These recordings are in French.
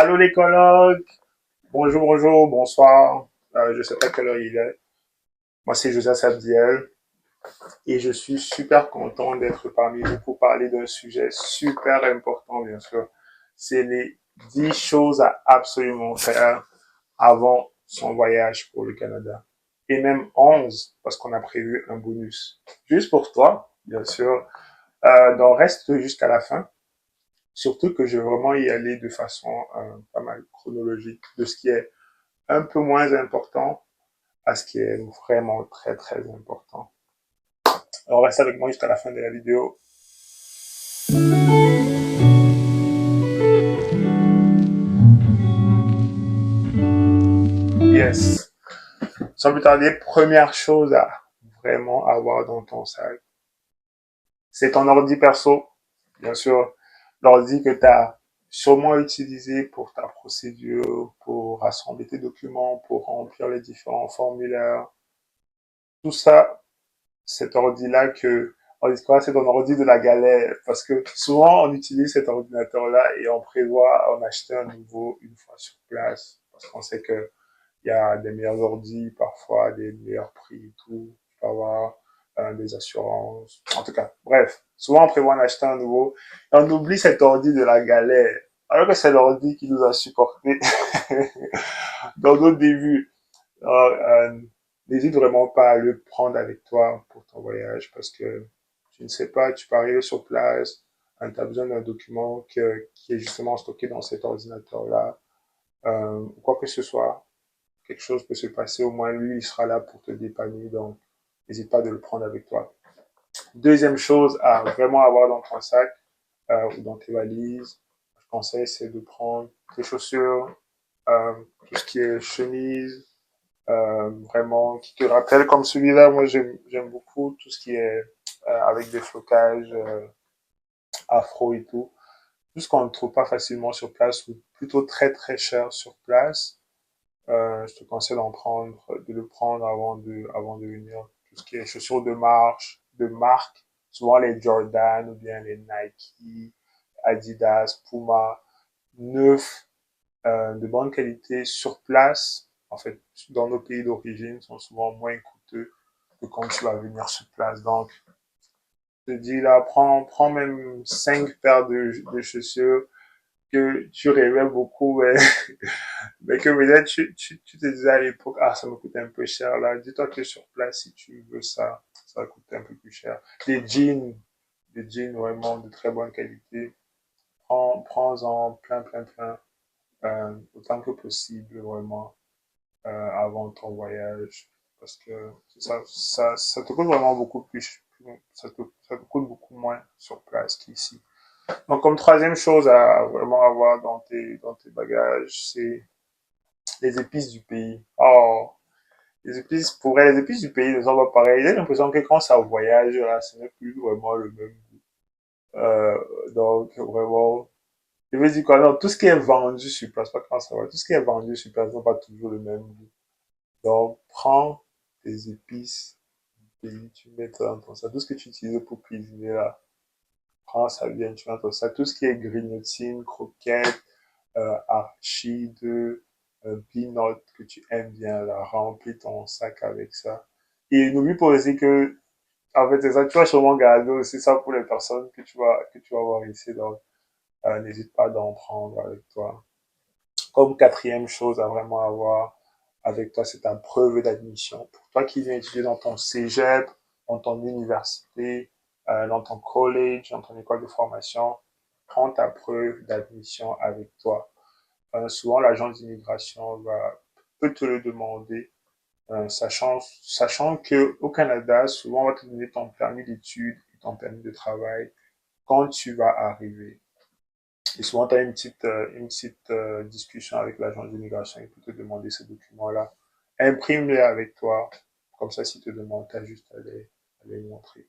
Allô les collègues, bonjour, bonjour, bonsoir. Je sais pas quelle heure il est. Moi c'est Joseph Sabdiel et je suis super content d'être parmi vous pour parler d'un sujet super important bien sûr. C'est les 10 choses à absolument faire avant son voyage pour le Canada. Et même 11 parce qu'on a prévu un bonus. Juste pour toi, bien sûr. Donc reste jusqu'à la fin. Surtout que je vais vraiment y aller de façon pas mal chronologique de ce qui est un peu moins important à ce qui est vraiment très très important. Alors reste avec moi jusqu'à la fin de la vidéo. Yes. Sans plus tarder, première chose à vraiment avoir dans ton sac, c'est ton ordi perso. Bien sûr, l'ordi que tu as sûrement utilisé pour ta procédure, pour rassembler tes documents, pour remplir les différents formulaires. Tout ça, cet ordi-là que on dit quoi, c'est ton ordi de la galère. Parce que souvent, on utilise cet ordinateur-là et on prévoit en acheter un nouveau une fois sur place. Parce qu'on sait que il y a des meilleurs ordis, parfois des meilleurs prix et tout. Tu peux avoir des assurances. En tout cas, bref. Souvent, on prévoit en acheter un nouveau. Et on oublie cet ordi de la galère. Alors que c'est l'ordi qui nous a supporté dans nos débuts. Alors, n'hésite vraiment pas à le prendre avec toi pour ton voyage parce que tu ne sais pas, tu peux arriver sur place, tu as besoin d'un document qui est justement stocké dans cet ordinateur-là, quoi que ce soit, quelque chose peut se passer, au moins lui, il sera là pour te dépanner, donc n'hésite pas de le prendre avec toi. Deuxième chose à vraiment avoir dans ton sac ou dans tes valises, je conseille, c'est de prendre tes chaussures, tout ce qui est chemise, vraiment qui te rappelle comme celui-là. Moi, j'aime beaucoup tout ce qui est avec des flocages afro et tout. Tout ce qu'on ne trouve pas facilement sur place ou plutôt très très cher sur place. Je te conseille de le prendre avant de venir. Tout ce qui est chaussures de marche, de marque, souvent les Jordan ou bien les Nike, Adidas, Puma, neufs, de bonne qualité sur place, en fait, dans nos pays d'origine, sont souvent moins coûteux que quand tu vas venir sur place. Donc, je te dis là, prends même 5 paires de chaussures que tu rêvais beaucoup, mais que peut-être tu te disais à l'époque, ah, ça me coûte un peu cher là. Dis-toi que sur place, si tu veux ça, ça va coûter un peu plus cher. Des jeans vraiment de très bonne qualité. Prends-en plein, plein, plein, autant que possible, vraiment. Avant ton voyage parce que ça te coûte vraiment beaucoup plus, ça te coûte beaucoup moins sur place qu'ici. Donc, comme troisième chose à vraiment avoir dans tes bagages, c'est les épices du pays. Oh, les épices du pays ne sont pas pareilles. J'ai l'impression que quand ça voyage, là, ce n'est plus vraiment le même goût. Donc, vraiment, je veux dire quoi, non, tout ce qui est vendu sur place, pas quand ça va, tout ce qui est vendu sur place n'a pas toujours le même goût. Donc, prends tes épices et tu mets dans ton sac. Tout ce que tu utilises pour cuisiner là, prends ça bien, tu mets dans ton sac. Tout ce qui est grignotine, croquettes, arachides, peanuts que tu aimes bien là, remplis ton sac avec ça. Et n'oublie pas aussi que, en fait, c'est ça, tu vas sûrement garder aussi ça pour les personnes que tu vas voir ici. Donc, n'hésite pas d'en prendre avec toi. Comme quatrième chose à vraiment avoir avec toi, c'est ta preuve d'admission. Pour toi qui viens étudier dans ton cégep, dans ton université, dans ton college, dans ton école de formation, prends ta preuve d'admission avec toi. Souvent, l'agence d'immigration peut te le demander, sachant que au Canada, souvent, on va te donner ton permis d'études et ton permis de travail quand tu vas arriver. Et souvent, tu as une petite discussion avec l'agent d'immigration. Il peut te demander ces documents-là. Imprime-les avec toi. Comme ça, s'il te demande, tu as juste à les montrer.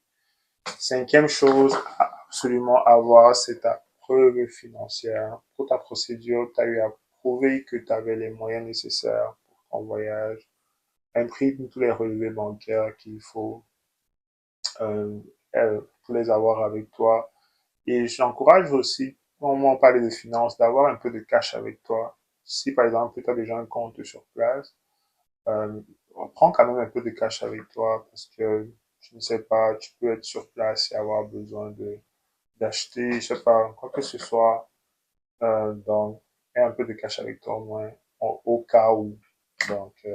Cinquième chose à absolument avoir, c'est ta preuve financière. Pour ta procédure, tu as eu à prouver que tu avais les moyens nécessaires pour ton voyage. Imprime tous les relevés bancaires qu'il faut euh, pour les avoir avec toi. Et j'encourage aussi moment on parle de finances, d'avoir un peu de cash avec toi. Si par exemple tu as déjà un compte sur place, euh, prends quand même un peu de cash avec toi parce que je ne sais pas, tu peux être sur place et avoir besoin de d'acheter, je sais pas, quoi que ce soit. Donc, aie un peu de cash avec toi au moins, au cas où. Donc,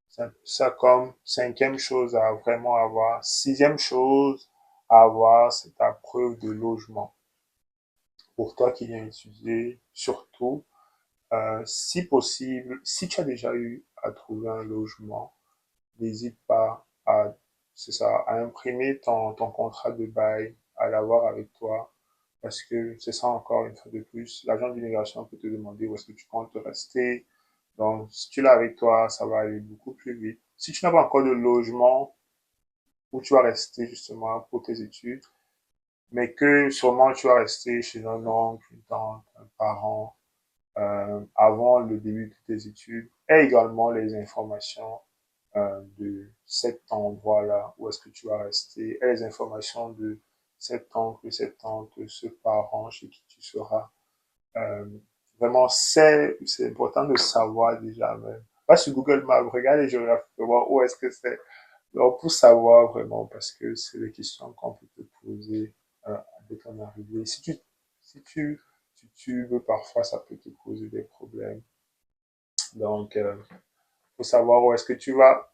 c'est un peu ça comme cinquième chose à vraiment avoir. Sixième chose à avoir, c'est ta preuve de logement. Pour toi qui viens étudier, surtout, si possible, si tu as déjà eu à trouver un logement, n'hésite pas à, c'est ça, à imprimer ton contrat de bail, à l'avoir avec toi, parce que c'est ça encore une fois de plus, l'agent d'immigration peut te demander où est-ce que tu comptes rester. Donc, si tu l'as avec toi, ça va aller beaucoup plus vite. Si tu n'as pas encore de logement où tu vas rester justement pour tes études, mais que sûrement tu vas rester chez un oncle, une tante, un parent, avant le début de tes études, et également les informations de cet endroit-là, où est-ce que tu vas rester, et les informations de cet oncle, cette tante, ce parent chez qui tu seras. Euh, Vraiment, c'est important de savoir déjà même. Va sur Google Maps, regarde les géographies pour voir où est-ce que c'est. Donc, pour savoir vraiment, parce que c'est des questions qu'on peut te poser dès ton arrivée. Si tu veux, parfois, ça peut te poser des problèmes. Donc, faut savoir où est-ce que tu vas.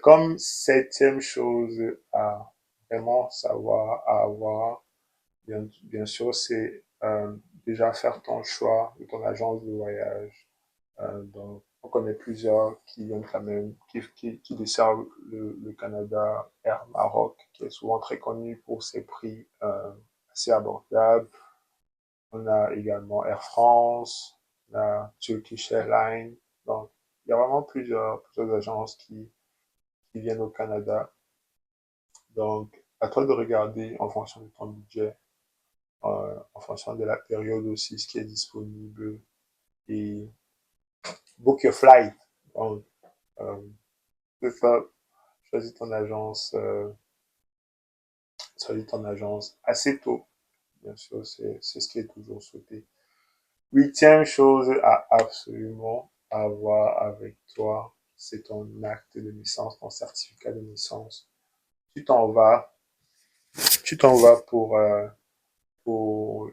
Comme septième chose à vraiment savoir, à avoir, bien sûr, c'est déjà faire ton choix de ton agence de voyage. Donc, on connaît plusieurs qui viennent quand même, qui desservent le Canada, Air Maroc, qui est souvent très connu pour ses prix assez abordables. On a également Air France, on a Turkish Airlines. Donc, il y a vraiment plusieurs agences qui viennent au Canada. Donc, à toi de regarder en fonction de ton budget, en fonction de la période aussi, ce qui est disponible et book your flight. Donc, euh, c'est ça, choisis choisis ton agence assez tôt. Bien sûr, c'est ce qui est toujours souhaité. Huitième chose à absolument avoir avec toi, c'est ton acte de naissance, ton certificat de naissance. Tu t'en vas, tu t'en vas pour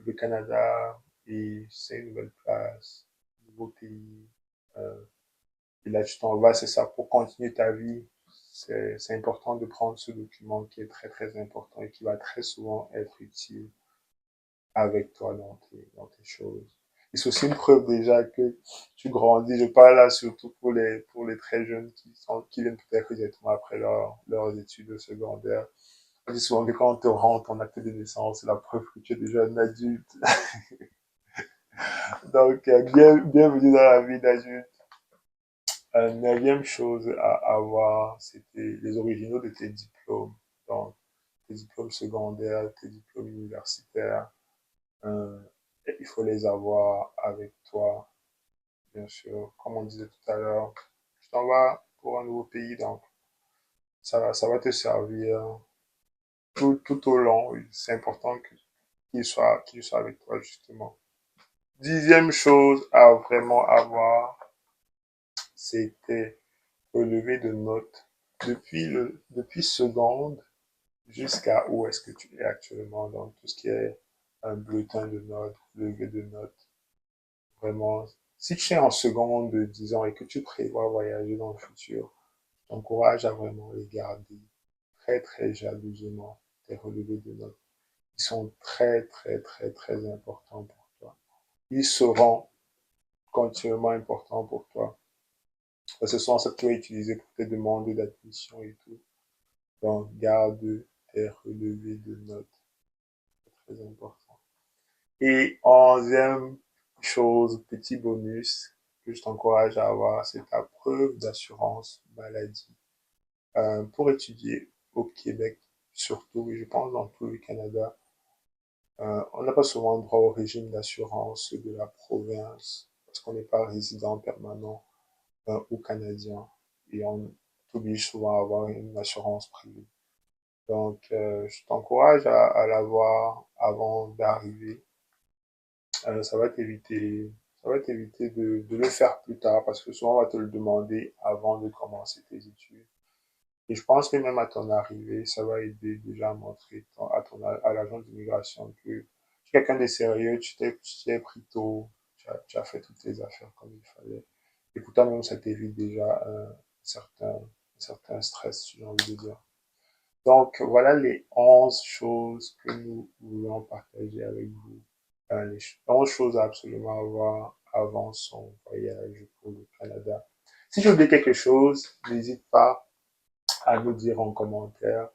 le Canada et c'est une nouvelle place, un nouveau pays. Euh, et là, tu t'en vas, c'est ça, pour continuer ta vie. C'est important de prendre ce document qui est très très important et qui va très souvent être utile avec toi dans tes choses. Et c'est aussi une preuve déjà que tu grandis. Je parle là surtout pour les très jeunes qui viennent peut-être directement après leurs études secondaires. On dit souvent que quand on te rend ton acte de naissance, c'est la preuve que tu es déjà un adulte. Donc, bienvenue dans la vie d'adulte. Neuvième chose à avoir, c'était les originaux de tes diplômes. Donc, tes diplômes secondaires, tes diplômes universitaires. Euh, il faut les avoir avec toi, bien sûr. Comme on disait tout à l'heure, tu t'en vas pour un nouveau pays, donc ça va te servir tout au long. Oui. C'est important qu'il soit avec toi, justement. Dixième chose à vraiment avoir, c'était relevé de notes depuis seconde jusqu'à où est-ce que tu es actuellement, donc tout ce qui est un bulletin de notes, relevé de notes. Vraiment, si tu es en seconde, disons, et que tu prévois voyager dans le futur, je t'encourage à vraiment les garder très, très jalousement, tes relevés de notes. Ils sont très, très, très, très importants pour toi. Ils seront continuellement importants pour toi. Parce que ce sont ça que tu vas utiliser pour tes demandes d'admission et tout. Donc, garde tes relevés de notes. C'est très important. Et onzième chose, petit bonus que je t'encourage à avoir, c'est ta preuve d'assurance maladie. Pour étudier au Québec, surtout, et je pense dans tout le Canada, on n'a pas souvent droit au régime d'assurance de la province parce qu'on n'est pas résident permanent ou canadien et on t'oblige souvent à avoir une assurance privée. Donc, je t'encourage à l'avoir avant d'arriver. Ça va t'éviter, ça va t'éviter de le faire plus tard parce que souvent on va te le demander avant de commencer tes études. Et je pense que même à ton arrivée, ça va aider déjà à montrer à l'agent d'immigration que tu es quelqu'un de sérieux, tu t'es pris tôt, tu as fait toutes tes affaires comme il fallait. Et pour toi même, ça t'évite déjà un certain stress, si j'ai envie de dire. Donc, voilà les 11 choses que nous voulons partager avec vous. Les 11 choses à absolument avoir avant son voyage pour le Canada. Si j'ai oublié quelque chose, n'hésite pas à nous dire en commentaire.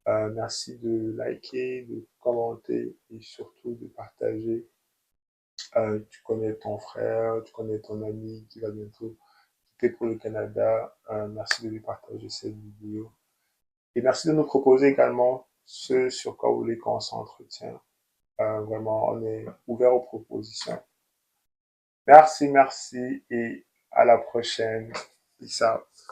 Merci de liker, de commenter et surtout de partager. Tu connais ton frère, tu connais ton ami qui va bientôt quitter pour le Canada. Merci de lui partager cette vidéo. Et merci de nous proposer également ce sur quoi vous voulez qu'on s'entretient. Vraiment, on est ouvert aux propositions. Merci, merci et à la prochaine. Peace out.